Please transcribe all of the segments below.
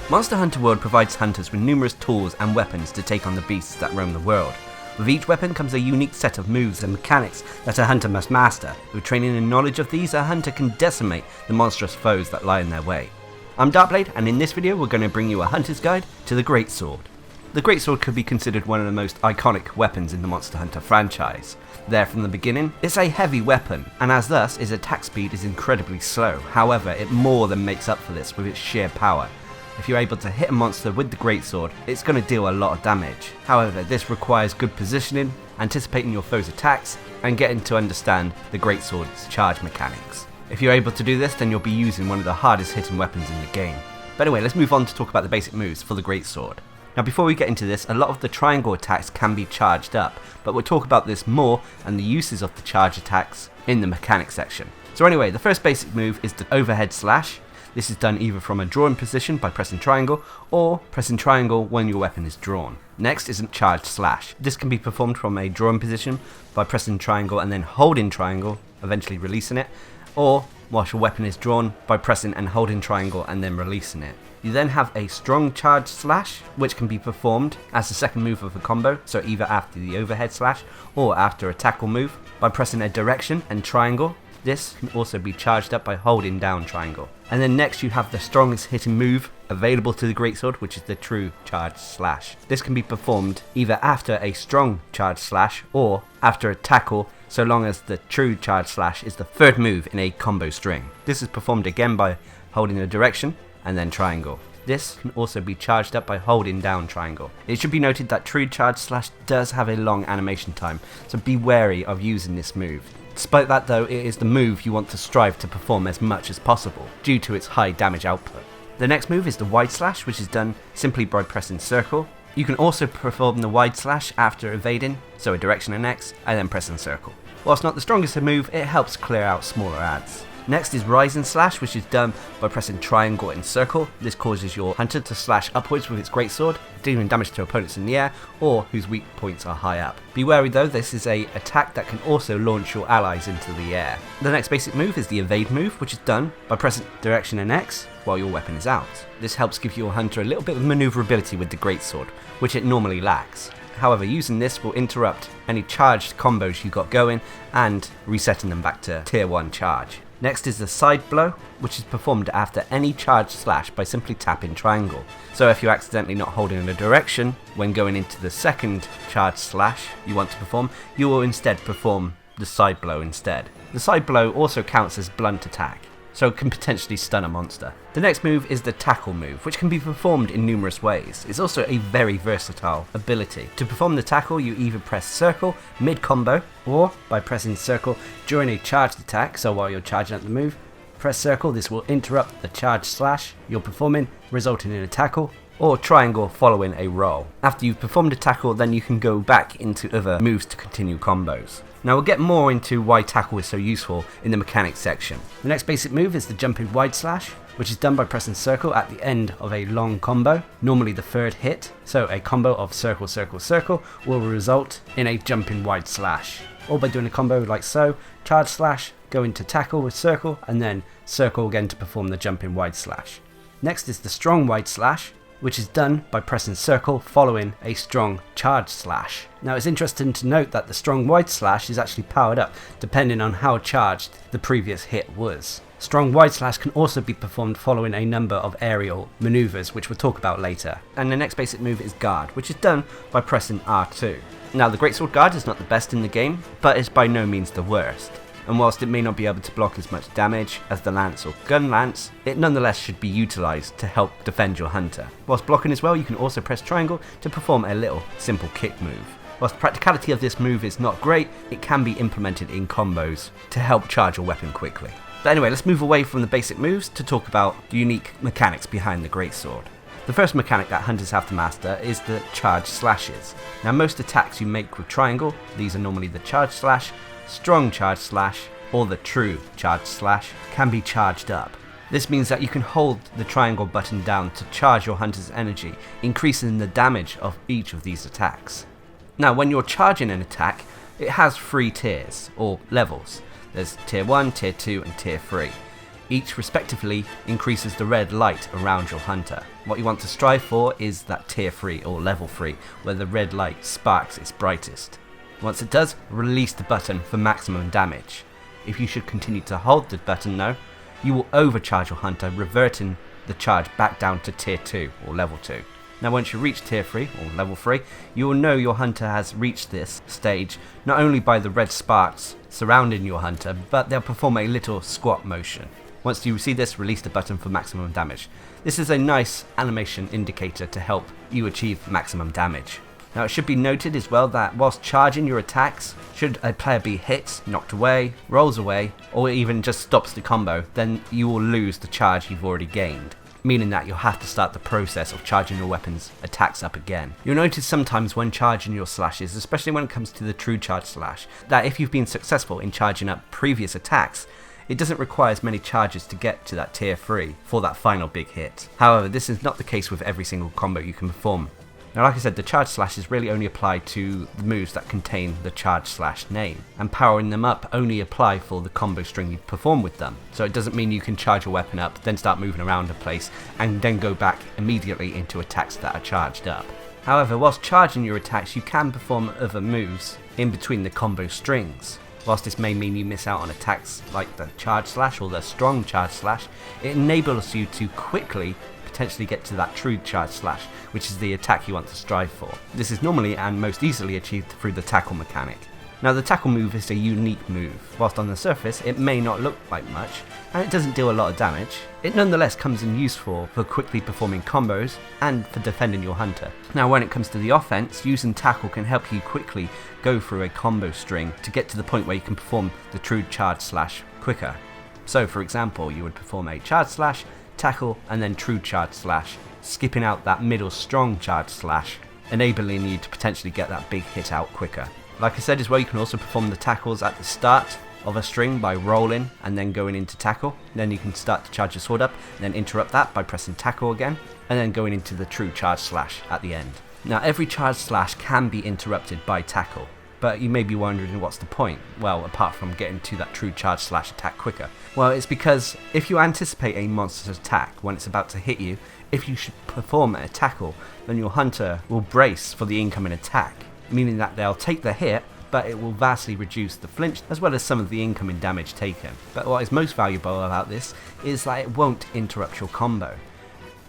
Monster Hunter World provides hunters with numerous tools and weapons to take on the beasts that roam the world. With each weapon comes a unique set of moves and mechanics that a hunter must master. With training and knowledge of these, a hunter can decimate the monstrous foes that lie in their way. I'm Darcblade, and in this video we're going to bring you a hunter's guide to the Greatsword. The Greatsword could be considered one of the most iconic weapons in the Monster Hunter franchise. There from the beginning, it's a heavy weapon, and as thus, its attack speed is incredibly slow. However, it more than makes up for this with its sheer power. If you're able to hit a monster with the Greatsword, it's going to deal a lot of damage. However, this requires good positioning, anticipating your foe's attacks, and getting to understand the Greatsword's charge mechanics. If you're able to do this, then you'll be using one of the hardest hitting weapons in the game. But anyway, let's move on to talk about the basic moves for the Greatsword. Now before we get into this, a lot of the triangle attacks can be charged up, but we'll talk about this more and the uses of the charge attacks in the mechanics section. So anyway, the first basic move is the overhead slash. This is done either from a drawing position by pressing triangle, or pressing triangle when your weapon is drawn. Next is a charge slash. This can be performed from a drawing position by pressing triangle and then holding triangle, eventually releasing it, or whilst your weapon is drawn by pressing and holding triangle and then releasing it. You then have a strong charge slash, which can be performed as the second move of a combo, so either after the overhead slash or after a tackle move by pressing a direction and triangle. This can also be charged up by holding down triangle. And then next you have the strongest hitting move available to the Greatsword, which is the true charge slash. This can be performed either after a strong charge slash or after a tackle, so long as the true charge slash is the third move in a combo string. This is performed again by holding a direction and then triangle. This can also be charged up by holding down triangle. It should be noted that true charge slash does have a long animation time, so be wary of using this move. Despite that though, it is the move you want to strive to perform as much as possible, due to its high damage output. The next move is the wide slash, which is done simply by pressing circle. You can also perform the wide slash after evading, so a direction and X, and then pressing circle. Whilst not the strongest move, it helps clear out smaller adds. Next is rising slash, which is done by pressing triangle and circle. This causes your hunter to slash upwards with its greatsword, dealing damage to opponents in the air or whose weak points are high up. Be wary though, this is an attack that can also launch your allies into the air. The next basic move is the evade move, which is done by pressing direction and X while your weapon is out. This helps give your hunter a little bit of maneuverability with the greatsword, which it normally lacks. However, using this will interrupt any charged combos you got going and resetting them back to tier 1 charge. Next is the side blow, which is performed after any charge slash by simply tapping triangle. So if you're accidentally not holding in a direction when going into the second charge slash you want to perform, you will instead perform the side blow instead. The side blow also counts as blunt attack, so it can potentially stun a monster. The next move is the tackle move, which can be performed in numerous ways. It's also a very versatile ability. To perform the tackle, you either press circle mid-combo, or by pressing circle during a charged attack, so while you're charging at the move, press circle, this will interrupt the charge slash you're performing, resulting in a tackle, or triangle following a roll. After you've performed a tackle, then you can go back into other moves to continue combos. Now we'll get more into why tackle is so useful in the mechanics section. The next basic move is the jumping wide slash, which is done by pressing circle at the end of a long combo, normally the third hit. So a combo of circle, circle, circle will result in a jumping wide slash. Or by doing a combo like so, charge slash, go into tackle with circle, and then circle again to perform the jumping wide slash. Next is the strong wide slash, which is done by pressing circle following a strong charge slash. Now it's interesting to note that the strong wide slash is actually powered up depending on how charged the previous hit was. Strong wide slash can also be performed following a number of aerial maneuvers, which we'll talk about later. And the next basic move is guard, which is done by pressing R2. Now the greatsword guard is not the best in the game, but is by no means the worst. And whilst it may not be able to block as much damage as the lance or gun lance, it nonetheless should be utilised to help defend your hunter. Whilst blocking as well, you can also press triangle to perform a little simple kick move. Whilst the practicality of this move is not great, it can be implemented in combos to help charge your weapon quickly. But anyway, let's move away from the basic moves to talk about the unique mechanics behind the greatsword. The first mechanic that hunters have to master is the charge slashes. Now most attacks you make with triangle, these are normally the charge slash, strong charge slash, or the true charge slash, can be charged up. This means that you can hold the triangle button down to charge your hunter's energy, increasing the damage of each of these attacks. Now when you're charging an attack, it has 3 tiers, or levels. There's tier 1, tier 2 and tier 3. Each respectively increases the red light around your hunter. What you want to strive for is that tier 3 or level 3, where the red light sparks its brightest. Once it does, release the button for maximum damage. If you should continue to hold the button though, you will overcharge your hunter, reverting the charge back down to tier 2 or level 2. Now once you reach tier 3 or level 3, you will know your hunter has reached this stage not only by the red sparks surrounding your hunter, but they'll perform a little squat motion. Once you see this, release the button for maximum damage. This is a nice animation indicator to help you achieve maximum damage. Now it should be noted as well that whilst charging your attacks, should a player be hit, knocked away, rolls away, or even just stops the combo, then you will lose the charge you've already gained, meaning that you'll have to start the process of charging your weapon's attacks up again. You'll notice sometimes when charging your slashes, especially when it comes to the true charge slash, that if you've been successful in charging up previous attacks, it doesn't require as many charges to get to that tier 3 for that final big hit. However, this is not the case with every single combo you can perform. Now like I said, the charge slashes really only apply to the moves that contain the charge slash name, and powering them up only apply for the combo string you perform with them. So it doesn't mean you can charge your weapon up, then start moving around the place, and then go back immediately into attacks that are charged up. However, whilst charging your attacks, you can perform other moves in between the combo strings. Whilst this may mean you miss out on attacks like the charge slash or the strong charge slash, it enables you to quickly potentially get to that true charge slash, which is the attack you want to strive for. This is normally and most easily achieved through the tackle mechanic. Now the tackle move is a unique move. Whilst on the surface it may not look like much, and it doesn't deal a lot of damage, it nonetheless comes in useful for quickly performing combos and for defending your hunter. Now when it comes to the offense, using tackle can help you quickly go through a combo string to get to the point where you can perform the true charge slash quicker. So for example, you would perform a charge slash, tackle, and then true charge slash, skipping out that middle strong charge slash, enabling you to potentially get that big hit out quicker. Like I said as well, you can also perform the tackles at the start of a string by rolling and then going into tackle. Then you can start to charge your sword up, and then interrupt that by pressing tackle again, and then going into the true charge slash at the end. Now every charge slash can be interrupted by tackle, but you may be wondering what's the point? Well, apart from getting to that true charge slash attack quicker. Well, it's because if you anticipate a monster's attack when it's about to hit you, if you should perform a tackle, then your hunter will brace for the incoming attack, meaning that they'll take the hit, but it will vastly reduce the flinch as well as some of the incoming damage taken. But what is most valuable about this is that it won't interrupt your combo.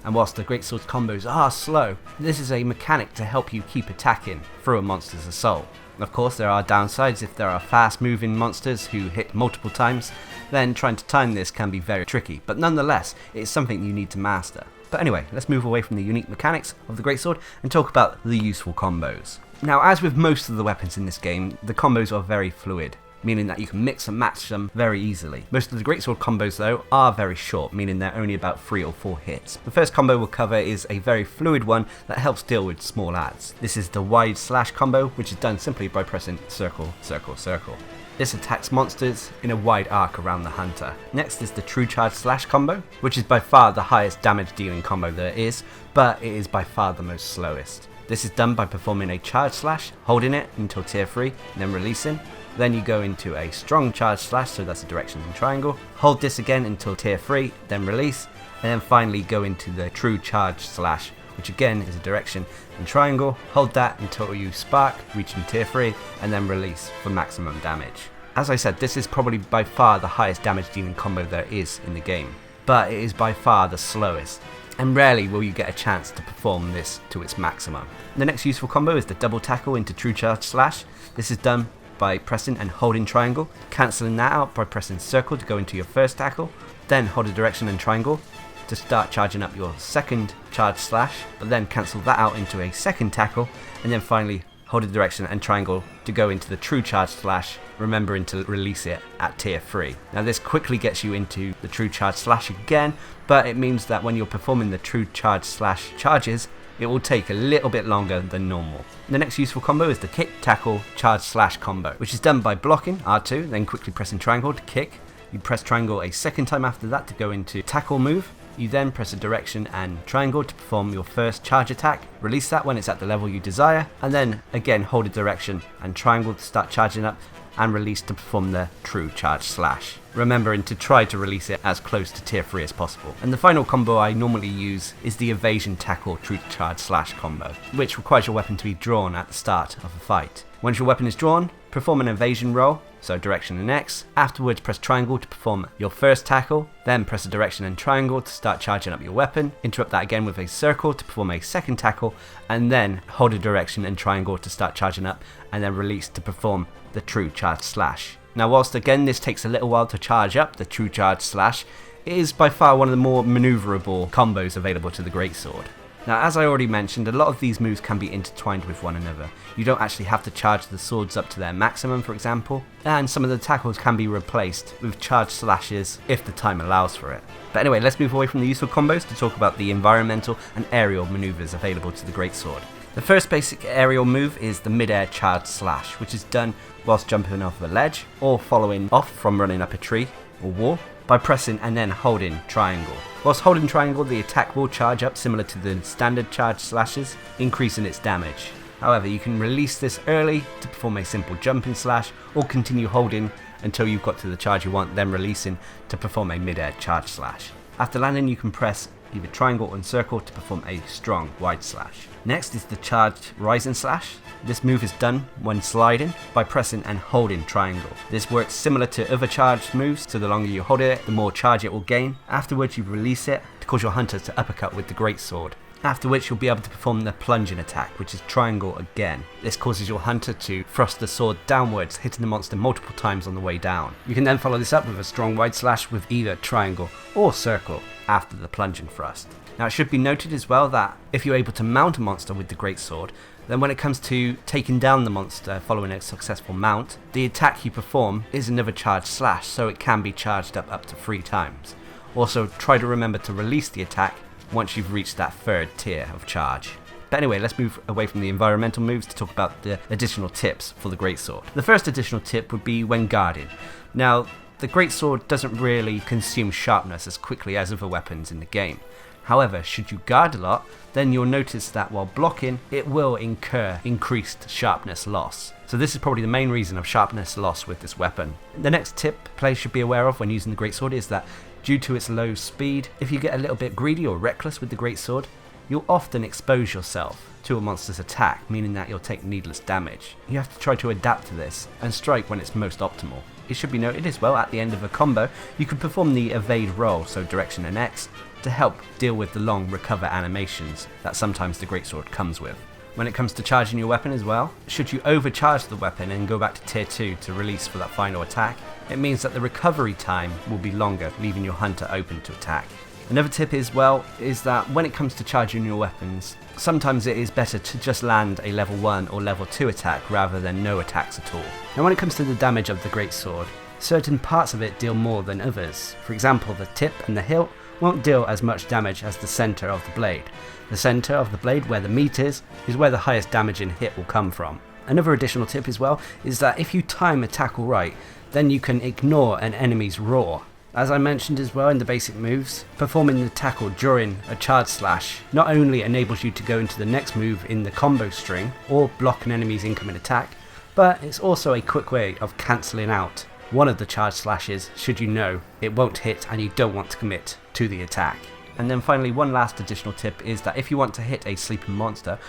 And whilst the greatsword combos are slow, this is a mechanic to help you keep attacking through a monster's assault. Of course, there are downsides. If there are fast moving monsters who hit multiple times, then trying to time this can be very tricky, but nonetheless, it's something you need to master. But anyway, let's move away from the unique mechanics of the greatsword and talk about the useful combos. Now, as with most of the weapons in this game, the combos are very fluid, meaning that you can mix and match them very easily. Most of the greatsword combos though are very short, meaning they're only about 3 or 4 hits. The first combo we'll cover is a very fluid one that helps deal with small adds. This is the wide slash combo, which is done simply by pressing circle, circle, circle. This attacks monsters in a wide arc around the hunter. Next is the true charge slash combo, which is by far the highest damage dealing combo there is, but it is by far the most slowest. This is done by performing a charge slash, holding it until tier 3, then releasing. Then you go into a strong charge slash, so that's a direction and triangle. Hold this again until tier 3, then release, and then finally go into the true charge slash, which again is a direction and triangle. Hold that until you spark, reaching tier 3, and then release for maximum damage. As I said, this is probably by far the highest damage dealing combo there is in the game, but it is by far the slowest, and rarely will you get a chance to perform this to its maximum. The next useful combo is the double tackle into true charge slash. This is done by pressing and holding triangle, cancelling that out by pressing circle to go into your first tackle, then hold a direction and triangle to start charging up your second charge slash, but then cancel that out into a second tackle, and then finally hold a direction and triangle to go into the true charge slash, remembering to release it at tier 3. Now this quickly gets you into the true charge slash again, but it means that when you're performing the true charge slash charges, it will take a little bit longer than normal. The next useful combo is the kick, tackle, charge slash combo, which is done by blocking R2, then quickly pressing triangle to kick. You press triangle a second time after that to go into tackle move. You then press a direction and triangle to perform your first charge attack, release that when it's at the level you desire, and then again hold a direction and triangle to start charging up and release to perform the true charge slash. Remembering to try to release it as close to tier 3 as possible. And the final combo I normally use is the evasion tackle true charge slash combo, which requires your weapon to be drawn at the start of a fight. Once your weapon is drawn, perform an evasion roll, so direction and X. Afterwards press triangle to perform your first tackle, then press a direction and triangle to start charging up your weapon, interrupt that again with a circle to perform a second tackle, and then hold a direction and triangle to start charging up, and then release to perform the true charge slash. Now whilst again this takes a little while to charge up the true charge slash, it is by far one of the more manoeuvrable combos available to the greatsword. Now as I already mentioned, a lot of these moves can be intertwined with one another. You don't actually have to charge the swords up to their maximum, for example, and some of the tackles can be replaced with charge slashes if the time allows for it. But anyway, let's move away from the useful combos to talk about the environmental and aerial maneuvers available to the greatsword. The first basic aerial move is the mid-air charge slash, which is done whilst jumping off a ledge or following off from running up a tree or wall by pressing and then holding triangle. Whilst holding triangle, the attack will charge up similar to the standard charge slashes, increasing its damage. However, you can release this early to perform a simple jumping slash, or continue holding until you've got to the charge you want, then releasing to perform a mid-air charge slash. After landing, you can press either triangle and circle to perform a strong wide slash. Next is the charged rising slash. This move is done when sliding by pressing and holding triangle. This works similar to other charged moves, so the longer you hold it, the more charge it will gain. Afterwards you release it to cause your hunter to uppercut with the greatsword. After which you'll be able to perform the plunging attack, which is triangle again. This causes your hunter to thrust the sword downwards, hitting the monster multiple times on the way down. You can then follow this up with a strong wide slash with either triangle or circle after the plunging thrust. Now it should be noted as well that if you're able to mount a monster with the greatsword, then when it comes to taking down the monster following a successful mount, the attack you perform is another charge slash, so it can be charged up to 3 times. Also try to remember to release the attack once you've reached that third tier of charge. But anyway, let's move away from the environmental moves to talk about the additional tips for the greatsword. The first additional tip would be when guarding. Now, the greatsword doesn't really consume sharpness as quickly as other weapons in the game. However, should you guard a lot, then you'll notice that while blocking, it will incur increased sharpness loss. So this is probably the main reason of sharpness loss with this weapon. The next tip players should be aware of when using the greatsword is that due to its low speed, if you get a little bit greedy or reckless with the greatsword, you'll often expose yourself to a monster's attack, meaning that you'll take needless damage. You have to try to adapt to this and strike when it's most optimal. It should be noted as well, at the end of a combo, you can perform the evade roll, so direction and X, to help deal with the long recover animations that sometimes the greatsword comes with. When it comes to charging your weapon as well, should you overcharge the weapon and go back to tier 2 to release for that final attack, it means that the recovery time will be longer, leaving your hunter open to attack. Another tip as well is that when it comes to charging your weapons, sometimes it is better to just land a level 1 or level 2 attack rather than no attacks at all. Now when it comes to the damage of the greatsword, certain parts of it deal more than others. For example, the tip and the hilt won't deal as much damage as the centre of the blade. The centre of the blade, where the meat is where the highest damage and hit will come from. Another additional tip as well is that if you time a tackle right, then you can ignore an enemy's roar. As I mentioned as well in the basic moves, performing the tackle during a charge slash not only enables you to go into the next move in the combo string or block an enemy's incoming attack, but it's also a quick way of cancelling out one of the charge slashes should you know it won't hit and you don't want to commit to the attack. And then finally, one last additional tip is that if you want to hit a sleeping monster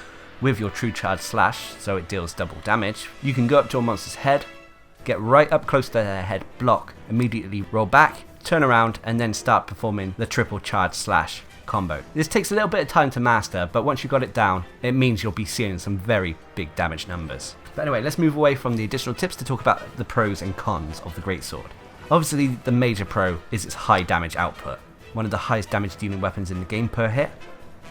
with your true charge slash, so it deals double damage, you can go up to a monster's head, get right up close to their head, block, immediately roll back, turn around, and then start performing the triple charge slash combo. This takes a little bit of time to master, but once you got it down, it means you'll be seeing some very big damage numbers. But anyway, let's move away from the additional tips to talk about the pros and cons of the greatsword. Obviously, the major pro is its high damage output. One of the highest damage dealing weapons in the game per hit.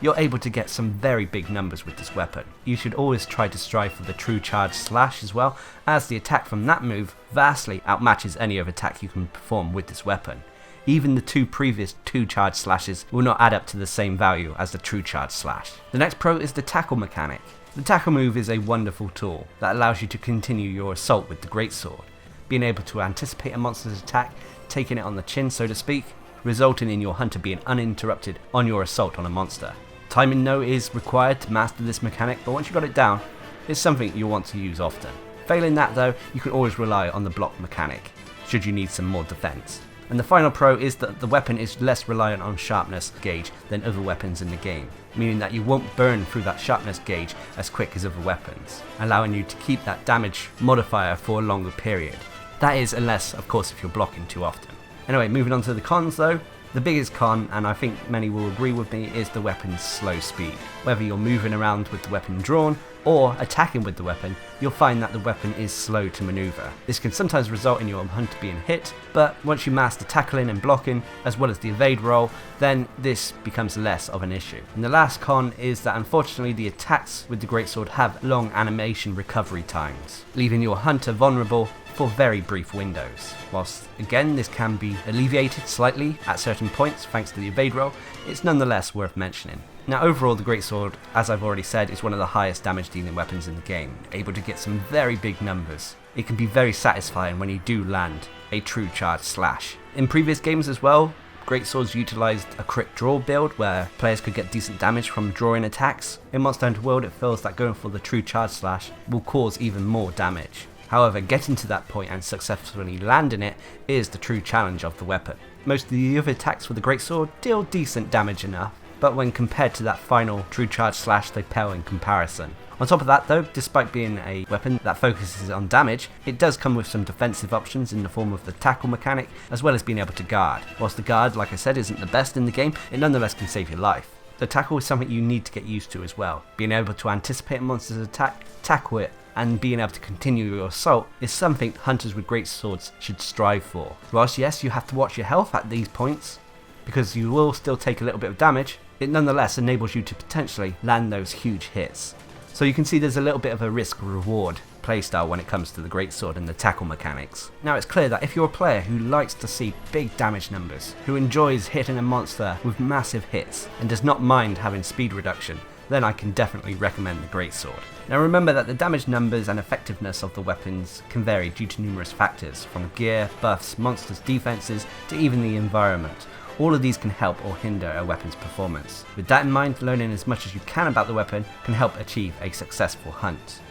You're able to get some very big numbers with this weapon. You should always try to strive for the true charge slash as well, as the attack from that move vastly outmatches any other attack you can perform with this weapon. Even the 2 previous 2 charge slashes will not add up to the same value as the true charge slash. The next pro is the tackle mechanic. The tackle move is a wonderful tool that allows you to continue your assault with the greatsword, being able to anticipate a monster's attack, taking it on the chin so to speak, resulting in your hunter being uninterrupted on your assault on a monster. Timing though is required to master this mechanic, but once you got it down, it's something you'll want to use often. Failing that though, you can always rely on the block mechanic, should you need some more defense. And the final pro is that the weapon is less reliant on sharpness gauge than other weapons in the game, meaning that you won't burn through that sharpness gauge as quick as other weapons, allowing you to keep that damage modifier for a longer period. That is unless, of course, if you're blocking too often. Anyway, moving on to the cons though. The biggest con, and I think many will agree with me, is the weapon's slow speed. Whether you're moving around with the weapon drawn or attacking with the weapon, you'll find that the weapon is slow to maneuver. This can sometimes result in your hunter being hit, but once you master tackling and blocking, as well as the evade roll, then this becomes less of an issue. And the last con is that unfortunately the attacks with the greatsword have long animation recovery times, leaving your hunter vulnerable for very brief windows. Whilst again this can be alleviated slightly at certain points thanks to the evade roll, it's nonetheless worth mentioning. Now overall the greatsword, as I've already said, is one of the highest damage dealing weapons in the game, able to get some very big numbers. It can be very satisfying when you do land a true charge slash. In previous games as well, greatswords utilised a crit draw build where players could get decent damage from drawing attacks. In Monster Hunter World it feels that going for the true charge slash will cause even more damage. However, getting to that point and successfully landing it is the true challenge of the weapon. Most of the other attacks with the greatsword deal decent damage enough, but when compared to that final true charge slash they pale in comparison. On top of that though, despite being a weapon that focuses on damage, it does come with some defensive options in the form of the tackle mechanic, as well as being able to guard. Whilst the guard, like I said, isn't the best in the game, it nonetheless can save your life. The tackle is something you need to get used to as well. Being able to anticipate a monster's attack, tackle it, and being able to continue your assault is something hunters with greatswords should strive for. Whilst yes, you have to watch your health at these points, because you will still take a little bit of damage, it nonetheless enables you to potentially land those huge hits. So you can see there's a little bit of a risk-reward playstyle when it comes to the greatsword and the tackle mechanics. Now it's clear that if you're a player who likes to see big damage numbers, who enjoys hitting a monster with massive hits, and does not mind having speed reduction, then I can definitely recommend the greatsword. Now remember that the damage numbers and effectiveness of the weapons can vary due to numerous factors, from gear, buffs, monsters' defenses, to even the environment. All of these can help or hinder a weapon's performance. With that in mind, learning as much as you can about the weapon can help achieve a successful hunt.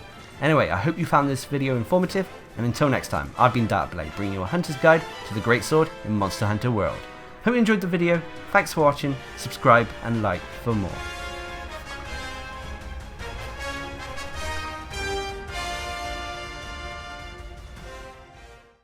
Anyway, I hope you found this video informative, and until next time, I've been Darcblade, bringing you a hunter's guide to the greatsword in Monster Hunter World. Hope you enjoyed the video, thanks for watching, subscribe and like for more.